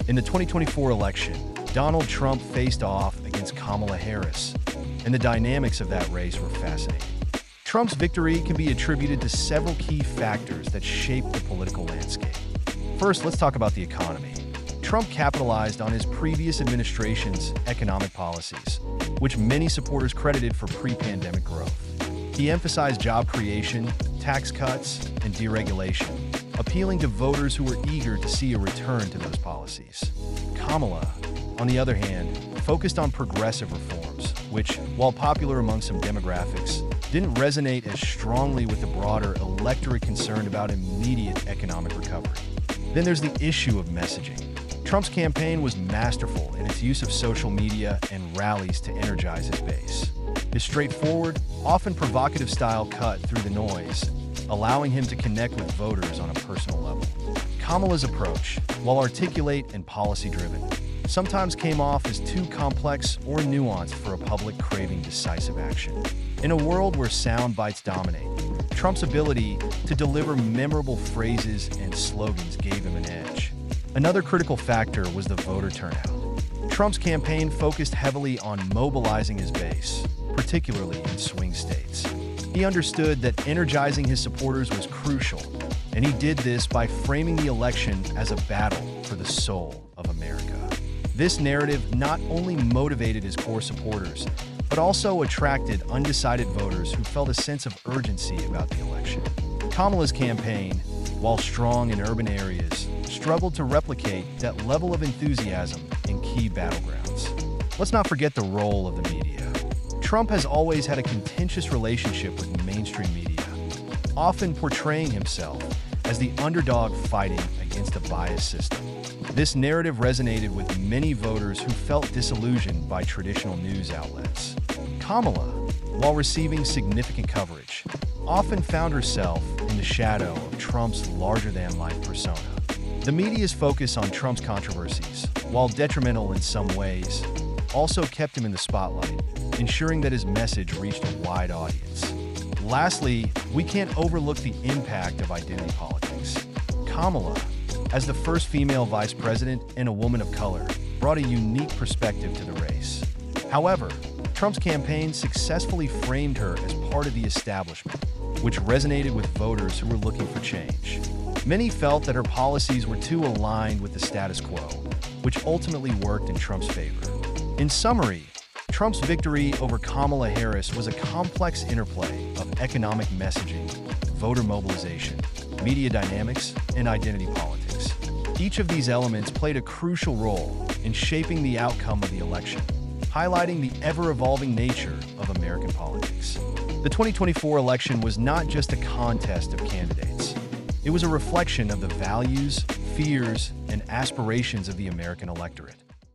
In the 2024 election, Donald Trump faced off against Kamala Harris, and the dynamics of that race were fascinating. Trump's victory can be attributed to several key factors that shaped the political landscape. First, let's talk about the economy. Trump capitalized on his previous administration's economic policies, which many supporters credited for pre-pandemic growth. He emphasized job creation, tax cuts, and deregulation, appealing to voters who were eager to see a return to those policies. Kamala, on the other hand, focused on progressive reforms, which, while popular among some demographics, didn't resonate as strongly with the broader electorate concerned about immediate economic recovery. Then there's the issue of messaging. Trump's campaign was masterful in its use of social media and rallies to energize his base. His straightforward, often provocative style cut through the noise, allowing him to connect with voters on a personal level. Kamala's approach, while articulate and policy-driven, sometimes came off as too complex or nuanced for a public craving decisive action. In a world where sound bites dominate, Trump's ability to deliver memorable phrases and slogans gave him an edge. Another critical factor was the voter turnout. Trump's campaign focused heavily on mobilizing his base, particularly in swing states. He understood that energizing his supporters was crucial, and he did this by framing the election as a battle for the soul of America. This narrative not only motivated his core supporters, but also attracted undecided voters who felt a sense of urgency about the election. Kamala's campaign, while strong in urban areas, struggled to replicate that level of enthusiasm in key battlegrounds. Let's not forget the role of the media. Trump has always had a contentious relationship with mainstream media, often portraying himself as the underdog fighting against a biased system. This narrative resonated with many voters who felt disillusioned by traditional news outlets. Kamala, while receiving significant coverage, often found herself in the shadow of Trump's larger-than-life persona. The media's focus on Trump's controversies, while detrimental in some ways, also kept him in the spotlight, ensuring that his message reached a wide audience. Lastly, we can't overlook the impact of identity politics. Kamala, as the first female vice president and a woman of color, brought a unique perspective to the race. However, Trump's campaign successfully framed her as part of the establishment, which resonated with voters who were looking for change. Many felt that her policies were too aligned with the status quo, which ultimately worked in Trump's favor. In summary, Trump's victory over Kamala Harris was a complex interplay of economic messaging, voter mobilization, media dynamics, and identity politics. Each of these elements played a crucial role in shaping the outcome of the election, highlighting the ever-evolving nature of American politics. The 2024 election was not just a contest of candidates. It was a reflection of the values, fears, and aspirations of the American electorate.